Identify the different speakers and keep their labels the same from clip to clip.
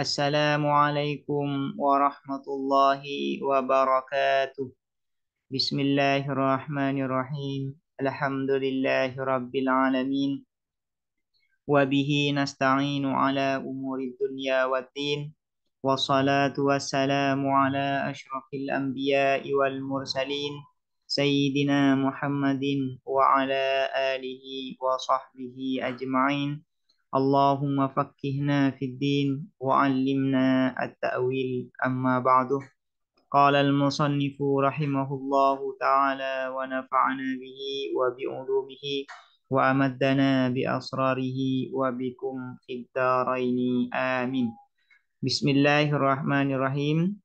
Speaker 1: Assalamualaikum warahmatullahi wabarakatuh. Bismillahirrahmanirrahim. Alhamdulillahi rabbil alamin. Wabihi nasta'inu ala umuri dunya waddin. Wassalatu wassalamu ala ashrafil anbiya'i wal mursalin. Sayyidina Muhammadin wa ala alihi wa sahbihi ajma'in. Allahumma faqqihna fid din wa 'allimna at-ta'wil amma ba'du. Qala al-musannifu rahimahullahu ta'ala wa nafa'ana bihi wa bi ulumihi wa amaddana bi asrarihi wa bikum fid dharaini amin. Bismillahirrahmanirrahim.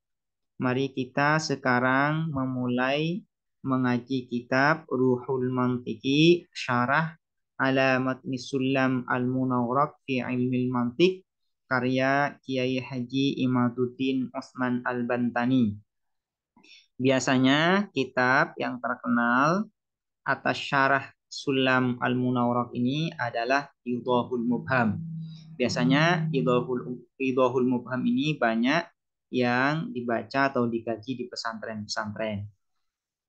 Speaker 1: Mari kita sekarang memulai mengaji kitab Ruhul Mantiki Syarah ala Matni Sulam Al-Munawwaraq fi Ilmil Mantiq karya Kiai Haji Imaduddin Utsman Al-Bantani. Biasanya kitab yang terkenal atas syarah Sulam Al-Munawwaraq ini adalah Idhahul Mubham. Biasanya Idhahul Mubham ini banyak yang dibaca atau dikaji di pesantren-pesantren.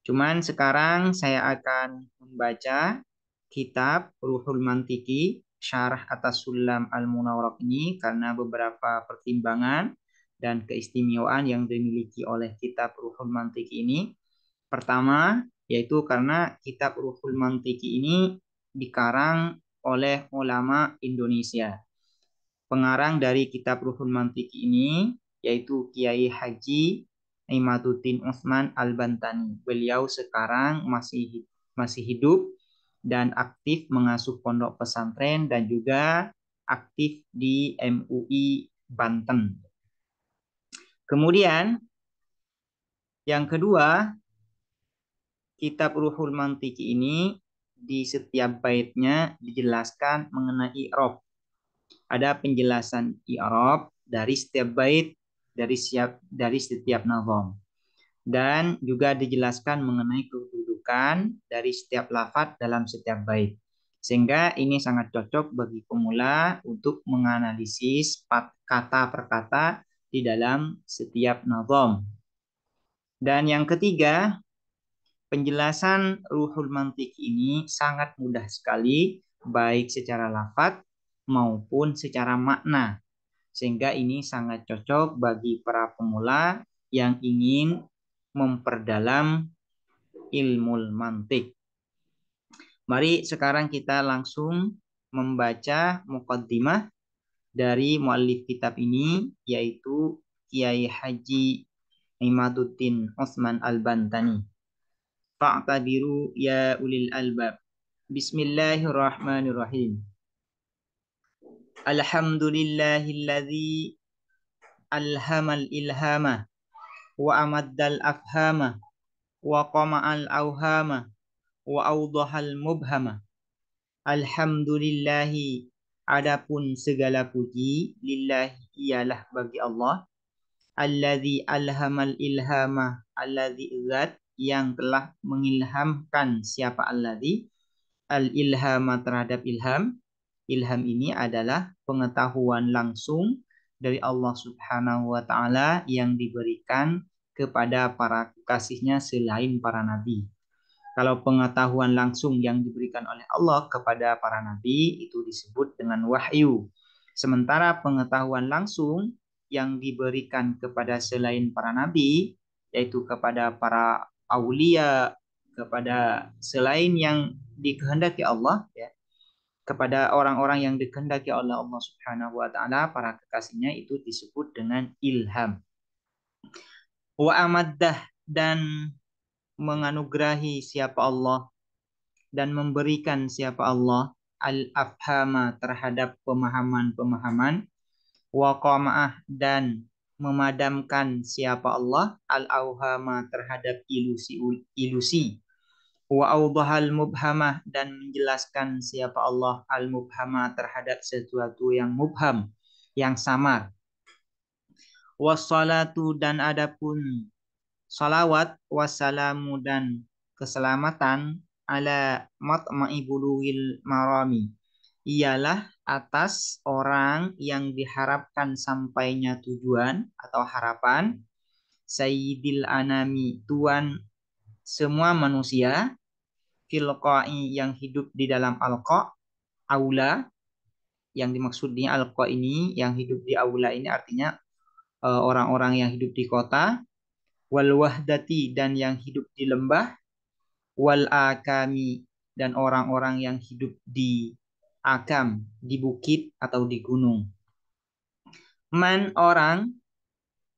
Speaker 1: Cuman sekarang saya akan membaca kitab Ruhul Mantiki syarah atas Sulam Al-Munawwaraq ini karena beberapa pertimbangan dan keistimewaan yang dimiliki oleh kitab Ruhul Mantiki ini. Pertama, yaitu karena kitab Ruhul Mantiki ini dikarang oleh ulama Indonesia. Pengarang dari kitab Ruhul Mantiki ini yaitu Kiai Haji Imaduddin Utsman Al-Bantani. Beliau sekarang masih hidup dan aktif mengasuh pondok pesantren dan juga aktif di MUI Banten. Kemudian yang kedua, kitab Ruhul Mantiki ini di setiap baitnya dijelaskan mengenai i'rab. Ada penjelasan i'rab dari setiap bait, dari setiap nazam. Dan juga dijelaskan mengenai kedudukan dari setiap lafaz dalam setiap bait. Sehingga ini sangat cocok bagi pemula untuk menganalisis kata per kata di dalam setiap nazam. Dan yang ketiga, penjelasan Ruhul Mantik ini sangat mudah sekali, baik secara lafaz maupun secara makna. Sehingga ini sangat cocok bagi para pemula yang ingin memperdalam ilmu mantik. Mari sekarang kita langsung membaca muqaddimah dari muallif kitab ini, yaitu Kiai Haji Imaduddin Utsman Al-Bantani. Fa'tabiru ya ulil albab. Bismillahirrahmanirrahim. Alhamdulillahilladzi alhamal ilhama wa amaddal afhama wa qama'al awhama wa awdahal mubhama. Alhamdulillahi, adapun segala puji lillahi ialah bagi Allah, alladzi alhamal ilhama, alladzi zat yang telah mengilhamkan. Siapa alladzi? Al-ilhama terhadap ilham. Ilham ini adalah pengetahuan langsung dari Allah Subhanahu wa taala yang diberikan kepada para kekasihnya selain para nabi. Kalau pengetahuan langsung yang diberikan oleh Allah kepada para nabi itu disebut dengan wahyu. Sementara pengetahuan langsung yang diberikan kepada selain para nabi, yaitu kepada para aulia, kepada selain yang dikehendaki Allah, ya, kepada orang-orang yang dikehendaki oleh Allah Subhanahu wa taala, para kekasihnya, itu disebut dengan ilham. Wa amaddah, dan menganugerahi siapa Allah dan memberikan siapa Allah al-afhama terhadap pemahaman-pemahaman, wa qama'ah, dan memadamkan siapa Allah al-auhama terhadap ilusi-ilusi, wa awdahal mubhamah, dan menjelaskan siapa Allah al-mubhamah terhadap sesuatu yang mubham, yang samar. Wassalatu, dan adapun salawat, wassalamu, dan keselamatan, ala matma'i bulughil marami, ialah atas orang yang diharapkan sampainya tujuan atau harapan, Sayyidil Anami, Tuan semua manusia, Filqai yang hidup di dalam Alqa, aula, yang dimaksudnya Alqa ini, yang hidup di aula ini artinya orang-orang yang hidup di kota, wal wahdati dan yang hidup di lembah, wal akami dan orang-orang yang hidup di akam, di bukit atau di gunung. Man orang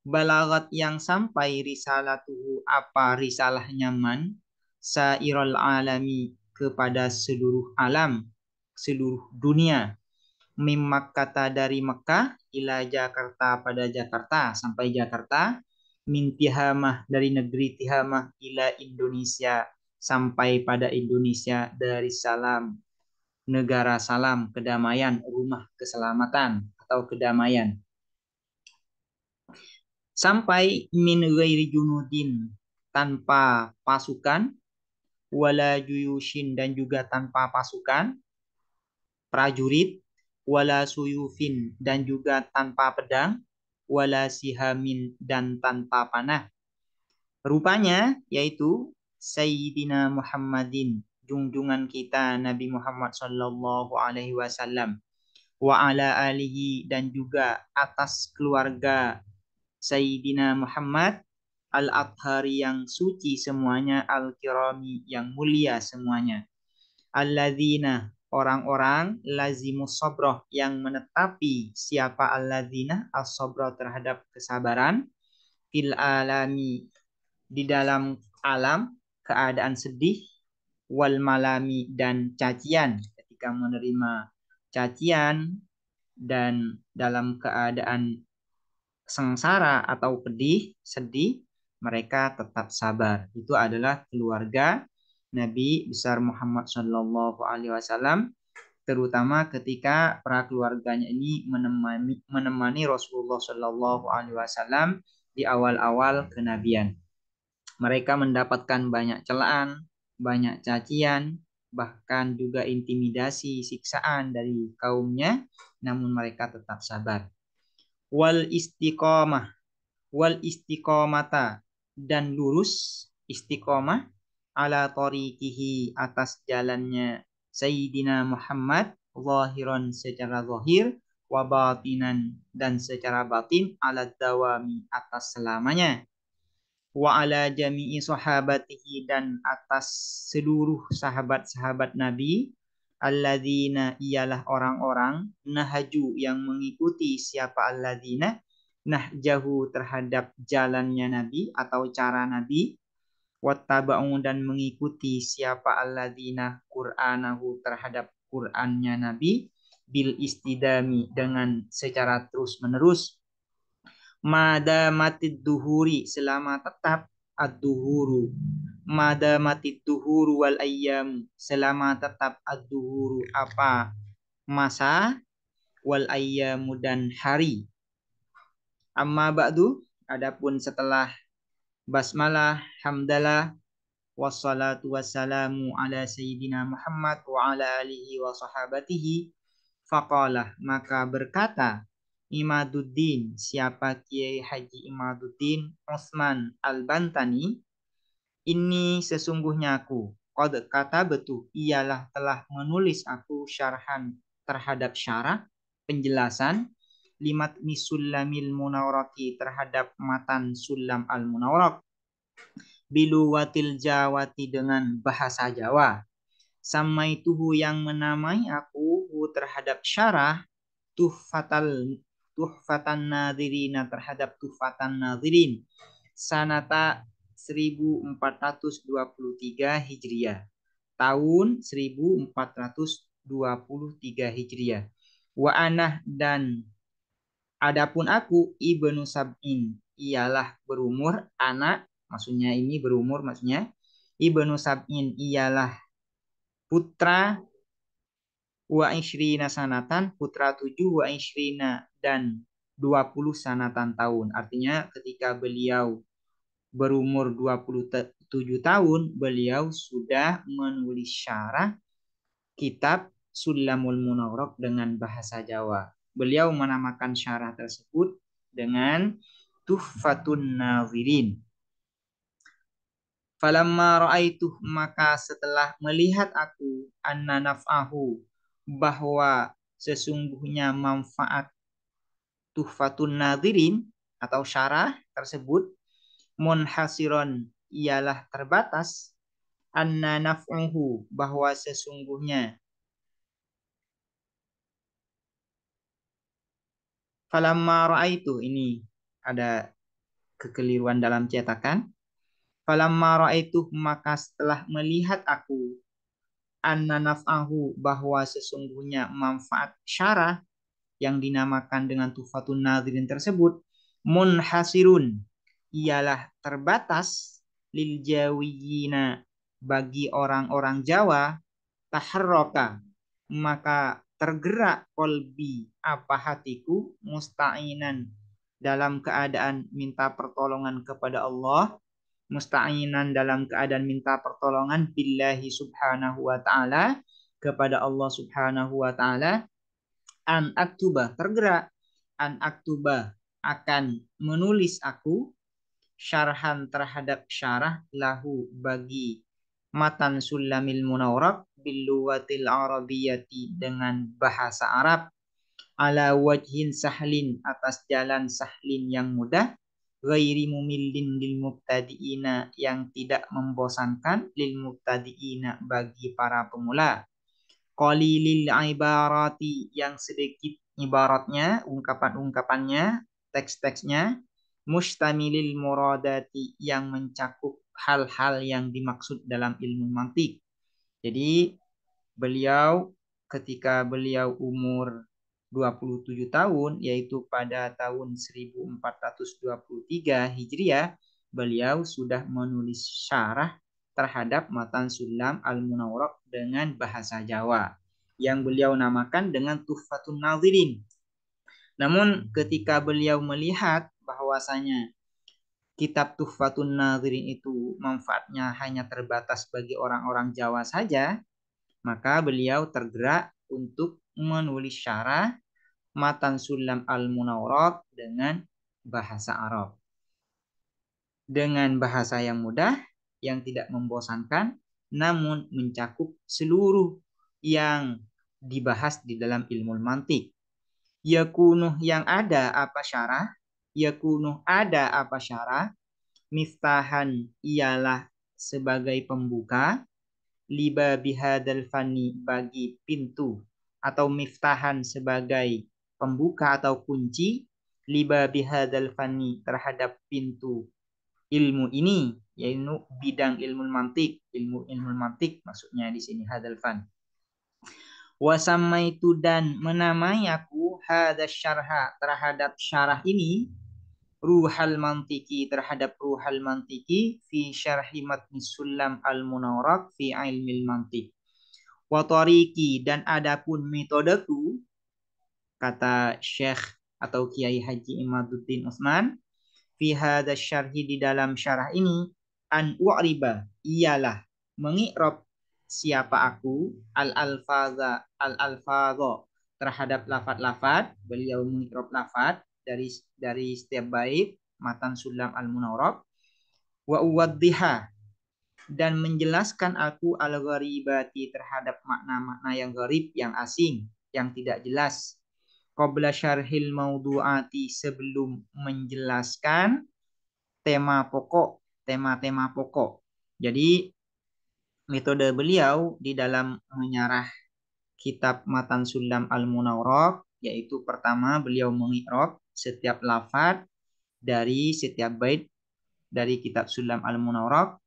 Speaker 1: balagat yang sampai risalatuhu apa risalahnya man sairul alami kepada seluruh alam, seluruh dunia. Mim Makkata dari Mekah ila Jakarta pada Jakarta sampai Jakarta, min Tihamah dari negeri Tihamah ila Indonesia sampai pada Indonesia, dari salam negara salam kedamaian, rumah keselamatan atau kedamaian, sampai min ghairi junudin tanpa pasukan, wala juyushin dan juga tanpa pasukan prajurit, wala suyufin dan juga tanpa pedang, wala sihamin dan tanpa panah. Rupanya yaitu Sayyidina Muhammadin, junjungan kita Nabi Muhammad sallallahu alaihi wasallam, wa ala alihi dan juga atas keluarga Sayyidina Muhammad, al-athhari yang suci semuanya, al-kirami yang mulia semuanya, alladzina orang-orang, lazimus sabroh yang menetapi, siapa alladzina as-sabroh terhadap kesabaran, fil alami di dalam alam keadaan sedih, wal malami dan cacian ketika menerima cacian, dan dalam keadaan sengsara atau pedih, sedih, mereka tetap sabar. Itu adalah keluarga Nabi besar Muhammad Shallallahu Alaihi Wasallam, terutama ketika para keluarganya ini menemani Rasulullah Shallallahu Alaihi Wasallam di awal-awal kenabian. Mereka mendapatkan banyak celaan, banyak cacian, bahkan juga intimidasi, siksaan dari kaumnya, namun mereka tetap sabar. Wal istiqomah, wal istiqomata dan lurus, istiqomah ala tariqihi atas jalannya Sayyidina Muhammad, zahiran secara zahir, wa batinan dan secara batin, ala dawami atas selamanya, wa ala jami'i sahabatihi dan atas seluruh sahabat-sahabat Nabi, alladzina ialah orang-orang, nahaju yang mengikuti, siapa alladzina nahjahu terhadap jalannya Nabi atau cara Nabi, wattaba'u dan mengikuti siapa alladzina Qur'anahu terhadap Qur'annya Nabi, bil istidami dengan secara terus menerus, madamatid duhuri selama tetap ad-duhuru, madamatid duhuru wal ayyam selama tetap ad-duhuru apa masa, wal ayyamu dan hari. Amma ba'du, adapun setelah basmalah, hamdalah, wassalatu wassalamu ala sayyidina Muhammad wa ala alihi wa sahabatihi, faqalah maka berkata Imaduddin, siapa Kiai Haji Imaduddin Utsman Al-Bantani, ini sesungguhnya aku, qad katabtu ialah telah menulis aku syarhan terhadap syarah penjelasan, limat misulamil munawraki terhadap matan sulam al-munawrak, biluwatil jawati dengan bahasa Jawa, samaituhu yang menamai aku terhadap syarah, tuhfatan nadhirina terhadap tuhfatan nadhirin, sanata 1423 Hijriah, tahun 1423 Hijriah. Wa anah dan adapun aku ibnu sab'in ialah berumur, anak maksudnya ini berumur, maksudnya ibnu sab'in ialah putra, wa ishrina sanatan putra 7, wa ishrina dan 20 sanatan tahun. Artinya ketika beliau berumur 27 tahun, beliau sudah menulis syarah kitab Sulamul Munawwarah dengan bahasa Jawa. Beliau menamakan syarah tersebut dengan Tuhfatun Nazirin. Falamma ra'aituh, maka setelah melihat aku, anna naf'ahu, bahwa sesungguhnya manfaat Tuhfatun Nazirin atau syarah tersebut munhasiron ialah terbatas, anna naf'uhu, bahwa sesungguhnya falamma ra'aitu, ini ada kekeliruan dalam cetakan. Falamma ra'aitu, maka setelah melihat aku, anna naf'ahu, bahwa sesungguhnya manfaat syarah yang dinamakan dengan Tuhfatun Nazirin tersebut munhasirun ialah terbatas, lil jawiyina, bagi orang-orang Jawa, taharroka, maka tergerak kolbi, apa hatiku, musta'inan, dalam keadaan minta pertolongan kepada Allah, musta'inan dalam keadaan minta pertolongan billahi subhanahu wa ta'ala, kepada Allah subhanahu wa ta'ala, an aktuba, tergerak, an aktuba, akan menulis aku, syarhan, terhadap syarah, lahu, bagi matan Sulamil Munawwarah, biluwatil arabiyyati, dengan bahasa Arab, ala wajhin sahlin, atas jalan sahlin yang mudah, ghairi mumillin lil mubtadiina, yang tidak membosankan, lil mubtadiina, bagi para pemula, qalilil ibarati, yang sedikit ibaratnya, ungkapan-ungkapannya, teks-teksnya, mustamilil muradati, yang mencakup hal-hal yang dimaksud dalam ilmu mantik. Jadi beliau ketika beliau umur 27 tahun, yaitu pada tahun 1423 Hijriah, beliau sudah menulis syarah terhadap matan Sulam Al-Munawwarah dengan bahasa Jawa yang beliau namakan dengan Tuhfatun Nazirin. Namun ketika beliau melihat bahwasanya kitab Tuhfatun Nazirin itu manfaatnya hanya terbatas bagi orang-orang Jawa saja, maka beliau tergerak untuk menulis syarah matan Sulam Al-Munawwarah dengan bahasa Arab, dengan bahasa yang mudah, yang tidak membosankan, namun mencakup seluruh yang dibahas di dalam ilmu mantik. Yakunuh, yang ada apa syarah, yakunuh, ada apa syarah, miftahan, ialah sebagai pembuka, liba bihadal fani, bagi pintu, atau miftahan sebagai pembuka atau kunci, liba bihadal fani, terhadap pintu ilmu ini, yaitu bidang ilmu mantik, ilmu mantik maksudnya di sini hadal fan. Wasamaitu, dan menamai aku, hadas syarha, terhadap syarah ini, ruhal mantiki, terhadap ruhal mantiki, fi syarhi matni Sulam Al-Munawwarah fi ilmil mantik. Wa tariqi, dan adapun metodeku, kata Syekh atau Kiai Haji Imaduddin Utsman, fi hadza syarhi, di dalam syarah ini, an u'riba, ialah mengi'rab siapa aku, al-alfaza, terhadap lafaz-lafaz. Beliau mengi'rab lafaz dari setiap bait matan Sulam Al-Munawwarah, wa uwaddiha, dan menjelaskan aku al-gharibati, terhadap makna-makna yang gharib, yang asing, yang tidak jelas, qabla syarhil maudu'ati, sebelum menjelaskan tema pokok, tema-tema pokok. Jadi metode beliau di dalam menyarah kitab matan Sulam Al-Munawwarah, yaitu pertama beliau mengi'rab setiap lafaz dari setiap bait dari kitab Sulam Al-Munawwarah.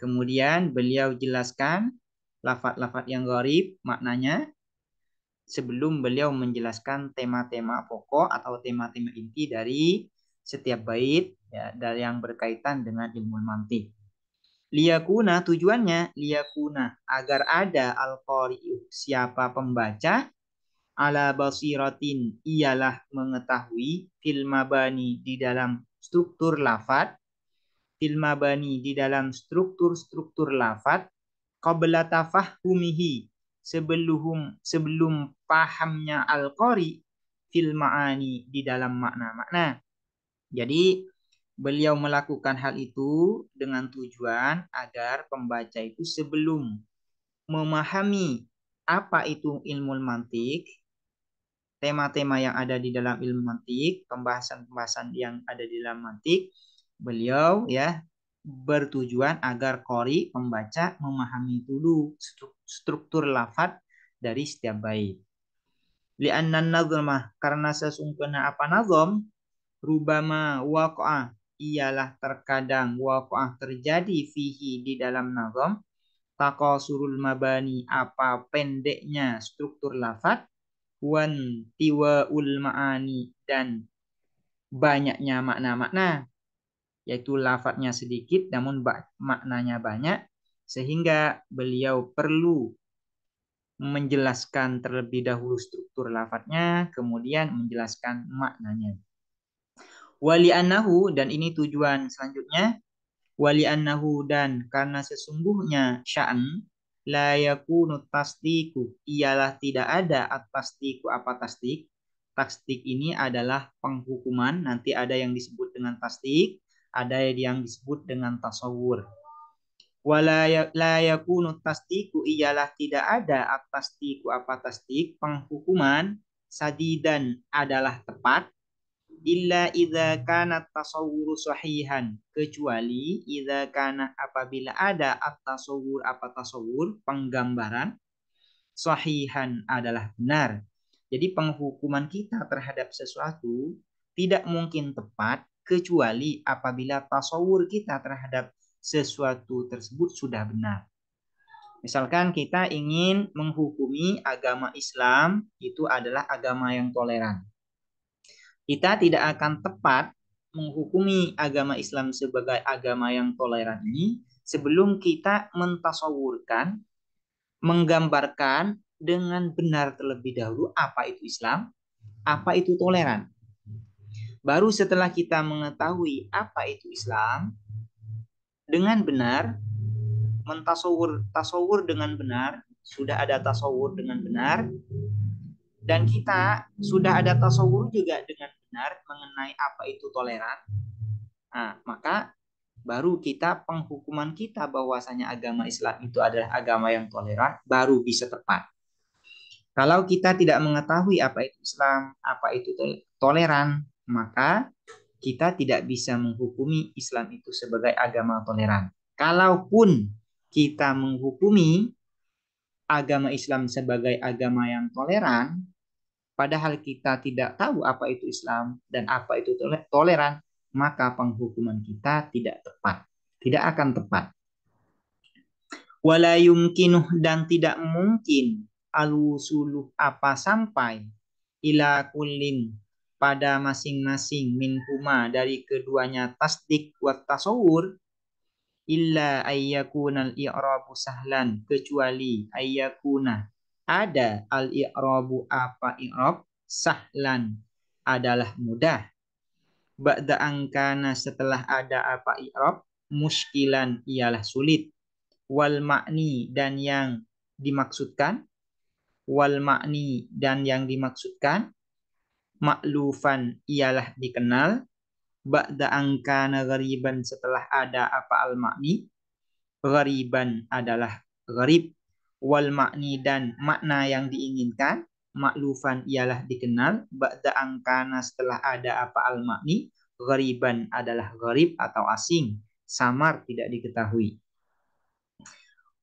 Speaker 1: Kemudian beliau jelaskan lafaz-lafaz yang gharib maknanya, sebelum beliau menjelaskan tema-tema pokok atau tema-tema inti dari setiap bait, ya, dari yang berkaitan dengan ilmu mantik. Liyakuna, tujuannya liyakuna, agar ada al-qari'u, siapa pembaca, ala basiratin, ialah mengetahui, fil mabani, di dalam struktur lafaz, fil mabani, di dalam struktur-struktur lafaz, qabla tafahumihi, sebelum pahamnya al-qari fil ma'ani di dalam makna-makna. Jadi beliau melakukan hal itu dengan tujuan agar pembaca itu sebelum memahami apa itu ilmu mantik, tema-tema yang ada di dalam ilmu mantik, pembahasan-pembahasan yang ada di dalam mantik, beliau ya bertujuan agar qori pembaca memahami dulu struktur lafaz dari setiap bait. Li'anna nazmah, karena sesungguhnya apa nazom, rubama waqa'ah, ialah terkadang waqa'ah terjadi fihi di dalam nazom, taqasurul mabani, apa pendeknya struktur lafaz, wan tiwaul ma'ani, dan banyaknya makna-makna, yaitu lafadznya sedikit namun maknanya banyak, sehingga beliau perlu menjelaskan terlebih dahulu struktur lafadznya, kemudian menjelaskan maknanya. Wali annahu, dan ini tujuan selanjutnya, wali annahu, dan karena sesungguhnya sya'an la yakunu tasdiku, ialah tidak ada at-tasdiku, apa tasdik. Tasdik ini adalah penghukuman, nanti ada yang disebut dengan tasdik, ada yang disebut dengan tasawur. Wala la yakunu tasdiku, ialah tidak ada at-tasdiku, apa tasdik, penghukuman, sadidan adalah tepat, illa idza kana tasawwuru sahihan, kecuali idza kana apabila ada at-tasawwur, apa tasawwur, penggambaran, sahihan adalah benar. Jadi penghukuman kita terhadap sesuatu tidak mungkin tepat kecuali apabila tasawwur kita terhadap sesuatu tersebut sudah benar. Misalkan kita ingin menghukumi agama Islam itu adalah agama yang toleran. Kita tidak akan tepat menghukumi agama Islam sebagai agama yang toleran ini sebelum kita mentasawurkan, menggambarkan dengan benar terlebih dahulu apa itu Islam, apa itu toleran. Baru setelah kita mengetahui apa itu Islam dengan benar, tasawur dengan benar, sudah ada tasawur dengan benar, dan kita sudah ada tasawur juga dengan benar mengenai apa itu toleran. Nah, maka baru kita penghukuman kita bahwasanya agama Islam itu adalah agama yang toleran baru bisa tepat. Kalau kita tidak mengetahui apa itu Islam, apa itu toleran, maka kita tidak bisa menghukumi Islam itu sebagai agama toleran. Kalaupun kita menghukumi agama Islam sebagai agama yang toleran, padahal kita tidak tahu apa itu Islam dan apa itu toleran, maka penghukuman kita tidak tepat, tidak akan tepat. Wala yumkinuh, dan tidak mungkin al-wusuluh, apa sampai, ila kullin, pada masing-masing minhuma, dari keduanya tasdik wa tasawur, illa ayyakunal i'rabu sahlan, kecuali ayyakuna ada al-i'rabu, apa i'rab, sahlan adalah mudah, ba'da angkana, setelah ada apa i'rab, muskilan ialah sulit, wal makni, dan yang dimaksudkan, wal makni, dan yang dimaksudkan, maklufan ialah dikenal, ba'da angkana ghariban, setelah ada apa al makni, ghariban adalah gharib, wal makni, dan makna yang diinginkan, maklufan ialah dikenal, ba'da angkana, setelah ada apa al makni, ghariban adalah gharib atau asing, samar tidak diketahui.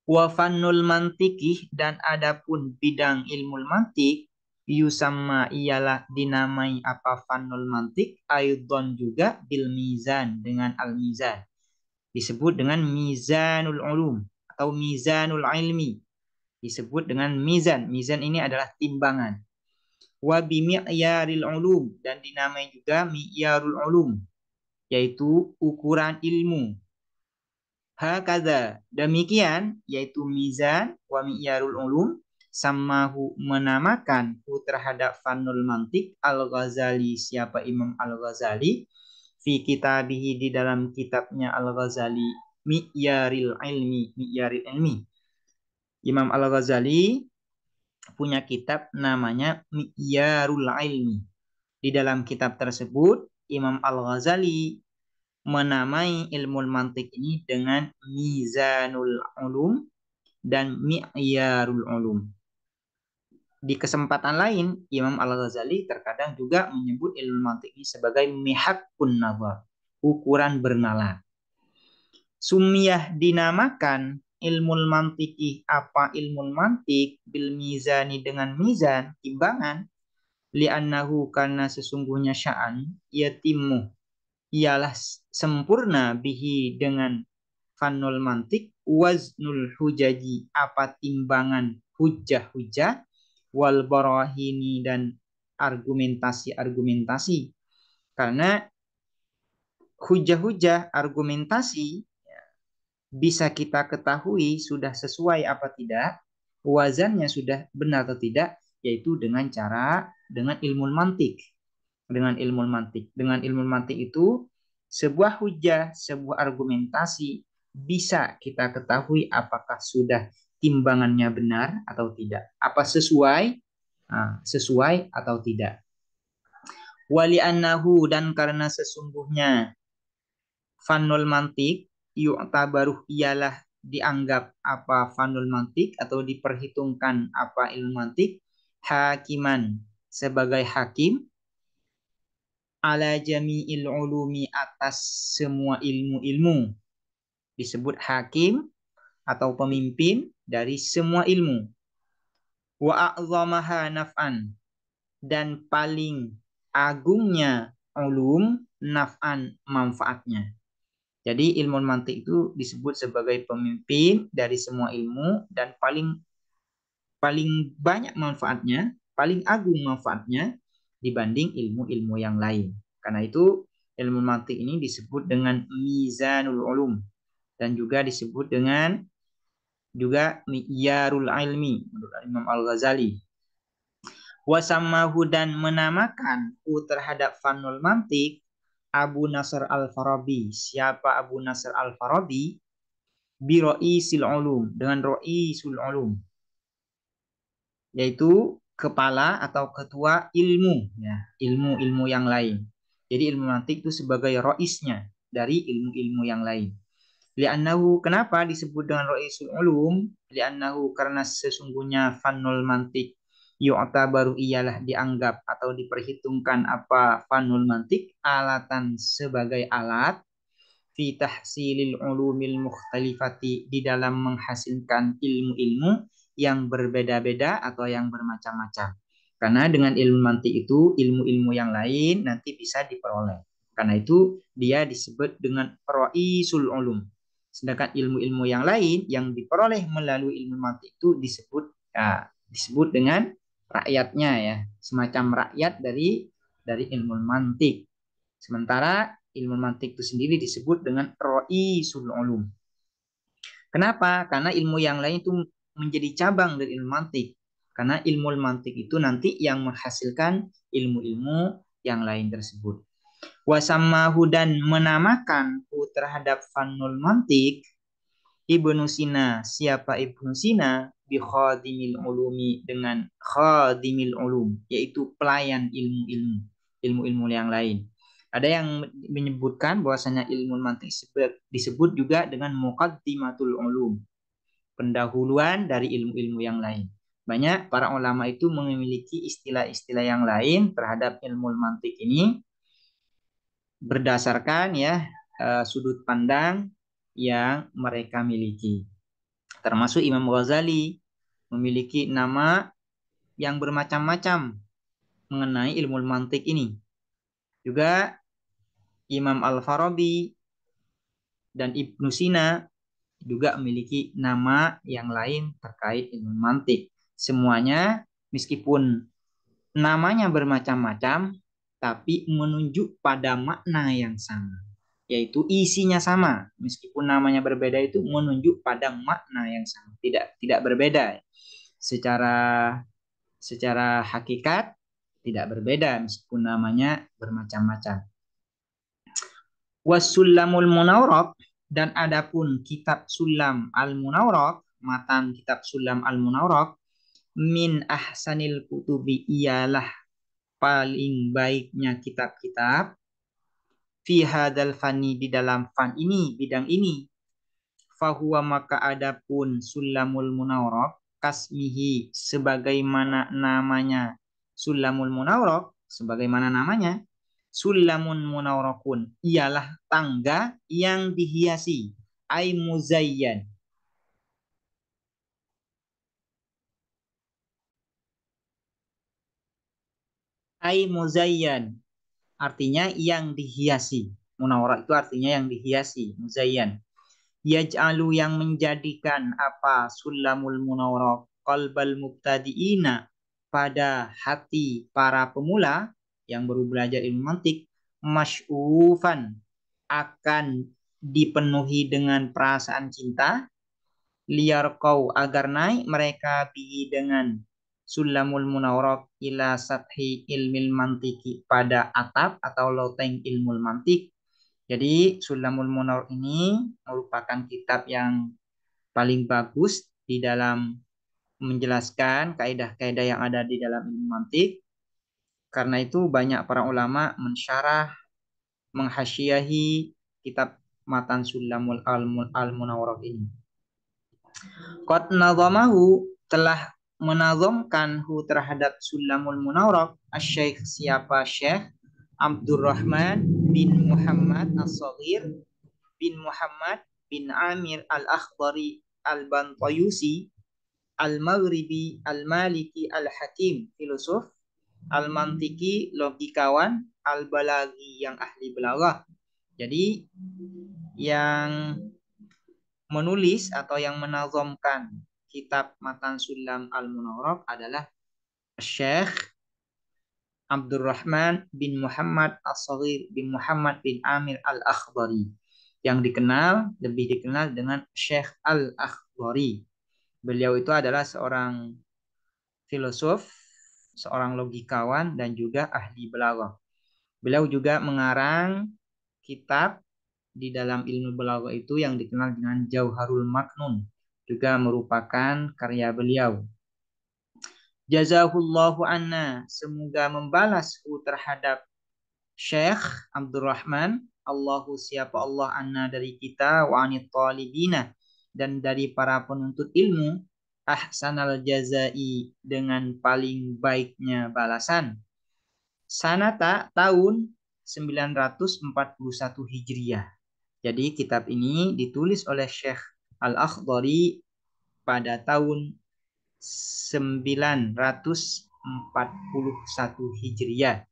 Speaker 1: Wa fannul mantikih, dan adapun bidang ilmu mantik, yusamma ialah dinamai apa fannul mantik, aidon juga bil mizan, dengan al mizan, disebut dengan mizanul ulum atau mizanul ilmi, disebut dengan mizan. Mizan ini adalah timbangan. Wa bi mi'yaril ulum, dan dinamai juga mi'yarul ulum, yaitu ukuran ilmu. Hakadha, demikian, yaitu mizan wa mi'yarul ulum, samahu, menamakan terhadap fanul mantik Al-Ghazali, siapa Imam Al-Ghazali, fi kitabihi, di dalam kitabnya Al-Ghazali, mi'yaril ilmi, mi'yaril ilmi. Imam Al-Ghazali punya kitab namanya Mi'yarul Ilmi. Di dalam kitab tersebut Imam Al-Ghazali menamai ilmu mantik ini dengan Mizanul Ulum dan Mi'yarul Ulum. Di kesempatan lain, Imam Al-Ghazali terkadang juga menyebut ilmu mantik ini sebagai mihakun nazar, ukuran bernalar. Sumiyah dinamakan ilmu mantiki apa ilmu mantik bil mizani dengan mizan, timbangan, li'annahu karena sesungguhnya sya'an yatimu ialah sempurna bihi dengan fanul mantik waznul hujaji apa timbangan hujah-hujah wal barahini dan argumentasi-argumentasi. Karena hujah-hujah argumentasi bisa kita ketahui sudah sesuai apa tidak, wazannya sudah benar atau tidak, yaitu dengan ilmu mantik. Dengan ilmu mantik itu sebuah hujah, sebuah argumentasi bisa kita ketahui apakah sudah timbangannya benar atau tidak, apa sesuai atau tidak. Wali annahu dan karena sesungguhnya fanul mantik yu'tabaruh ialah dianggap apa fanul mantik atau diperhitungkan apa ilmu mantik hakiman sebagai hakim ala jami'il ulumi atas semua ilmu-ilmu, disebut hakim atau pemimpin dari semua ilmu. Wa a'zamaha naf'an dan paling agungnya ulum naf'an manfaatnya. Jadi ilmu mantik itu disebut sebagai pemimpin dari semua ilmu dan paling banyak manfaatnya, paling agung manfaatnya dibanding ilmu-ilmu yang lain. Karena itu ilmu mantik ini disebut dengan mizanul ulum dan juga disebut dengan juga mi'yarul ilmi menurut Imam Al-Ghazali. Wasamahu dan menamakan terhadap fanul mantik Abu Nasr Al-Farabi. Siapa Abu Nasr Al-Farabi? Bi Ra'isul Ulum, dengan Ra'isul Ulum, yaitu kepala atau ketua ilmu, ya, ilmu-ilmu yang lain. Jadi ilmu mantik itu sebagai roisnya dari ilmu-ilmu yang lain. Li'annahu, kenapa disebut dengan Ra'isul Ulum? Li'annahu karena sesungguhnya fanul mantik yu'tabaru ialah dianggap atau diperhitungkan apa fanul mantik alatan sebagai alat fi tahsilil ulumil mukhtalifati di dalam menghasilkan ilmu-ilmu yang berbeda-beda atau yang bermacam-macam. Karena dengan ilmu mantik itu ilmu-ilmu yang lain nanti bisa diperoleh. Karena itu dia disebut dengan ra'isul ulum. Sedangkan ilmu-ilmu yang lain yang diperoleh melalui ilmu mantik itu disebut dengan rakyatnya, ya, semacam rakyat dari ilmu mantik. Sementara ilmu mantik itu sendiri disebut dengan ra'isul ulum. Kenapa? Karena ilmu yang lain itu menjadi cabang dari ilmu mantik. Karena ilmu mantik itu nanti yang menghasilkan ilmu-ilmu yang lain tersebut. Wasamahu dan menamakan terhadap fanul mantik Ibnu Sina. Siapa Ibnu Sina? Bi khadimil ulumi, dengan khadimil ulum, yaitu pelayan ilmu-ilmu, ilmu-ilmu yang lain. Ada yang menyebutkan bahwasanya ilmu mantik disebut juga dengan muqaddimatul ulum, pendahuluan dari ilmu-ilmu yang lain. Banyak para ulama itu memiliki istilah-istilah yang lain terhadap ilmu mantik ini berdasarkan sudut pandang yang mereka miliki. Termasuk Imam Ghazali memiliki nama yang bermacam-macam mengenai ilmu mantik ini. Juga Imam Al-Farabi dan Ibnu Sina juga memiliki nama yang lain terkait ilmu mantik. Semuanya meskipun namanya bermacam-macam, tapi menunjuk pada makna yang sama, yaitu isinya sama. Meskipun namanya berbeda itu menunjuk pada makna yang sama, tidak berbeda. Secara hakikat tidak berbeda meskipun namanya bermacam-macam. Wasullamul Munawwaraq, dan adapun kitab Sulam Al-Munawwaraq, matan kitab Sulam Al-Munawwaraq, min ahsanil kutubi ialah paling baiknya kitab-kitab fi hadal fani di dalam fan ini, bidang ini. Fahuwa maka adapun sulamul munawwarah kasmihi sebagaimana namanya. Sulamul munawwarah sebagaimana namanya. Sulamun munawwarakun ialah tangga yang dihiasi. Ai muzayyan. Ai muzayyan artinya yang dihiasi. Munawwarah itu artinya yang dihiasi, muzayyan. Yaj'alu yang menjadikan apa sulamul munawwarah qalbal mubtadiina pada hati para pemula yang baru belajar ilmu mantik masy'ufan akan dipenuhi dengan perasaan cinta liar kau agar naik mereka bi dengan sulamul munawwarah ila sathi ilmil mantiki pada atap atau loteng ilmu mantik. Jadi Sulamul Munawwarah ini merupakan kitab yang paling bagus di dalam menjelaskan kaidah-kaidah yang ada di dalam ilmu mantik. Karena itu banyak para ulama mensyarah, menghasyiahi kitab matan Sulamul Al-Munawwarah ini. Qad nazamahu telah menazamkan terhadap Sulamul Munawwarah Asy-Syaikh siapa Syekh Abdurrahman bin Muhammad As-Saghir bin Muhammad bin Amir Al-Akhdari Al-Bantayusi Al-Maghribi Al-Maliki Al-Hakim filosof Al-Mantiki logikawan Al-Balagi yang ahli balaghah. Jadi yang menulis atau yang menazamkan kitab Matan Sulam Al-Munawwarah adalah Syekh Abdurrahman bin Muhammad As-Saghir bin Muhammad bin Amir Al-Akhdari yang lebih dikenal dengan Syekh Al-Akhdari. Beliau itu adalah seorang filosof, seorang logikawan dan juga ahli balaghah. Beliau juga mengarang kitab di dalam ilmu balaghah itu yang dikenal dengan Jauharul Maknun, juga merupakan karya beliau. Jazahullahu anna, semoga membalasku terhadap Syekh Abdurrahman, Allahu siapa Allah anna dari kita, wa anit talibina dan dari para penuntut ilmu, ahsanal jazai dengan paling baiknya balasan. Sanata tahun 941 Hijriah. Jadi kitab ini ditulis oleh Syekh Al-Akhdari pada tahun 941 Hijriah.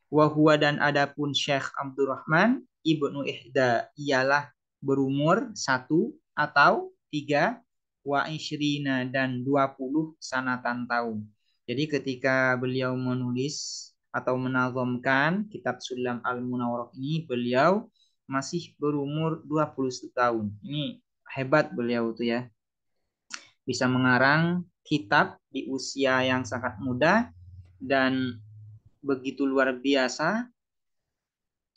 Speaker 1: Wahwa dan adapun Syekh Abdurrahman Ibnu Ihda ialah berumur 1 atau 3 wa isyrina dan 20 sanatan tahun. Jadi ketika beliau menulis atau menazamkan kitab Sulam Al-Munawwarah ini, beliau masih berumur 20 tahun. Ini hebat beliau tuh ya. Bisa mengarang kitab di usia yang sangat muda dan begitu luar biasa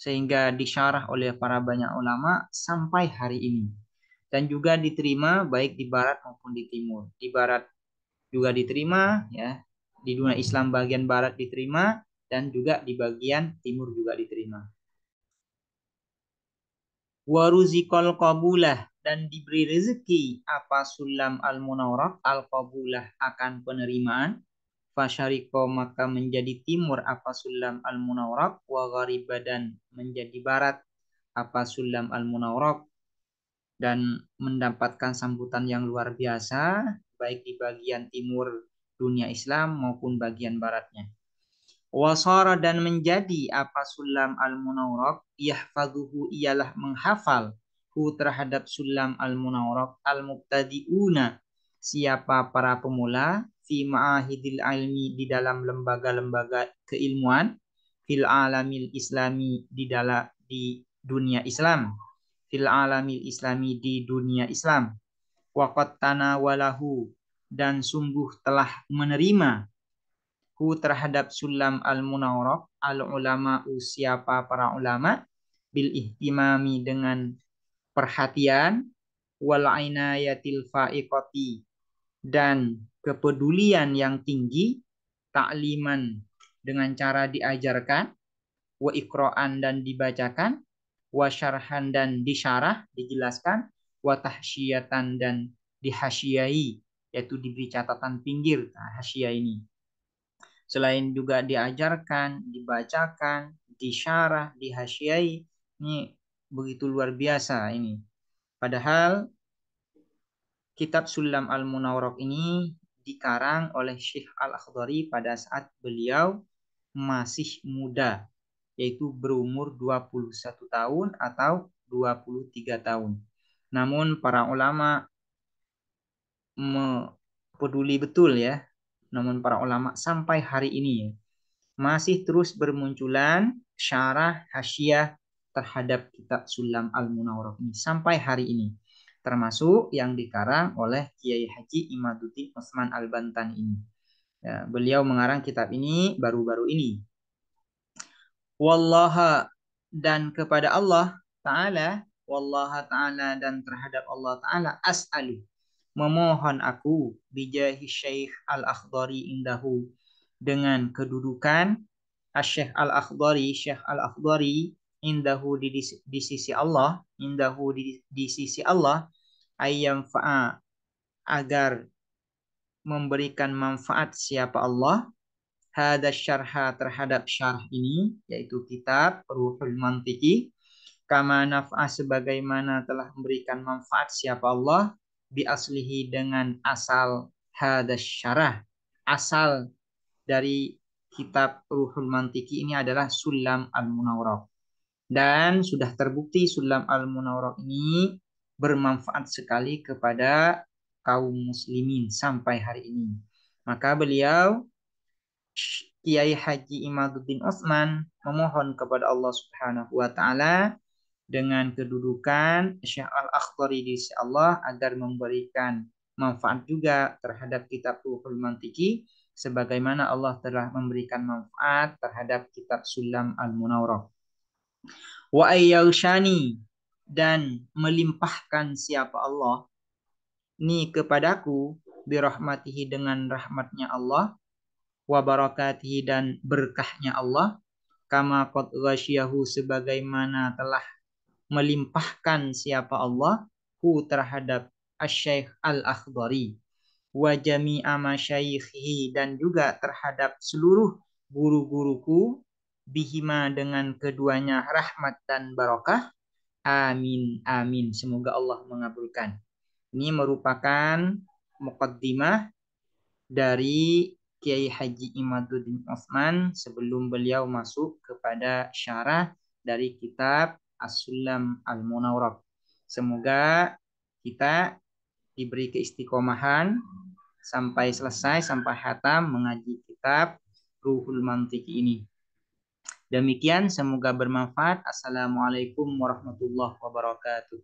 Speaker 1: sehingga disyarah oleh para banyak ulama sampai hari ini. Dan juga diterima baik di barat maupun di timur. Di barat juga diterima ya. Di dunia Islam bagian barat diterima dan juga di bagian timur juga diterima. Waruzikal qabulah dan diberi rezeki apa Sulam Al-Munawwarah al-qabulah akan penerimaan. Fasyariko maka menjadi timur apa Sulam Al-Munawwarah wa ghariba dan menjadi barat apa Sulam Al-Munawwarah dan mendapatkan sambutan yang luar biasa baik di bagian timur dunia Islam maupun bagian baratnya. Wasara dan menjadi apa Sulam Al-Munawwarah yahfazuhu ialah menghafal terhadap Sulam Al-Munawwarah al-mubtadi'una siapa para pemula fi ma'ahidil ilmi di dalam lembaga-lembaga keilmuan fil alamil islami di dunia Islam fil alamil islami di dunia Islam waqad tanawalahu dan sungguh telah menerima terhadap Sulam Al-Munawwarah al-ulama siapa para ulama bil ihtimami dengan perhatian wal inayatil faiqati dan kepedulian yang tinggi, ta'liman dengan cara diajarkan, wa ikra'an dan dibacakan, wa syarhan dan disyarah, dijelaskan, wa tahsyiyatan dan dihasyiai, yaitu diberi catatan pinggir. Nah, hasyiah ini. Selain juga diajarkan, dibacakan, disyarah, dihasyiai, ini begitu luar biasa ini. Padahal kitab Sulam Al-Munawwarah ini dikarang oleh Syekh Al-Akhdari pada saat beliau masih muda, yaitu berumur 21 tahun atau 23 tahun. Namun para ulama peduli betul ya. Namun para ulama sampai hari ini masih terus bermunculan syarah hasyiah terhadap kitab Sulam Al-Munawwarah ini sampai hari ini. Termasuk yang dikarang oleh Kiai Haji Imaduddin Utsman Al-Bantani ini. Ya, beliau mengarang kitab ini baru-baru ini. Wallaha dan kepada Allah Ta'ala, Wallaha Ta'ala dan terhadap Allah Ta'ala as'alu, memohon aku bijahi Syekh Al-Akhdari indahu, dengan kedudukan Syekh Al-Akhdari, Syekh Al-Akhdari indahu di sisi Allah, indahu di sisi Allah, ayyam fa'a, agar memberikan manfaat siapa Allah, hada syarha terhadap syarh ini, yaitu kitab Ruhul Mantiki, kama naf'a sebagaimana telah memberikan manfaat siapa Allah, bi aslihi dengan asal hada syarah. Asal dari kitab Ruhul Mantiki ini adalah Sulam Al-Munawwarah. Dan sudah terbukti Sulam Al-Munawwarah ini bermanfaat sekali kepada kaum muslimin sampai hari ini. Maka beliau Kiai Haji Imaduddin Utsman memohon kepada Allah Subhanahu wa taala dengan kedudukan Syekh Al-Akhdari di sisi Allah agar memberikan manfaat juga terhadap kitab Ruhul Mantiki sebagaimana Allah telah memberikan manfaat terhadap kitab Sulam Al-Munawwarah. Wa ayyaushani dan melimpahkan siapa Allah ni kepadaku birahmatihi dengan rahmatnya Allah, wa barakatihi dan berkahnya Allah, kama qad ghasyiyahu sebagaimana telah melimpahkan siapa Allah hu terhadap Asy-Syaikh Al-Akhdari, wa jami'a masyayikhi dan juga terhadap seluruh guru-guruku, bihima dengan keduanya rahmat dan barakah. Amin amin, semoga Allah mengabulkan. Ini merupakan muqaddimah dari Kiai Haji Imaduddin Utsman sebelum beliau masuk kepada syarah dari kitab As-Sulam Al-Munawwarah. Semoga kita diberi keistiqomahan sampai selesai, sampai hatam mengaji kitab Ruhul Mantiki ini. Demikian, semoga bermanfaat. Assalamualaikum warahmatullahi wabarakatuh.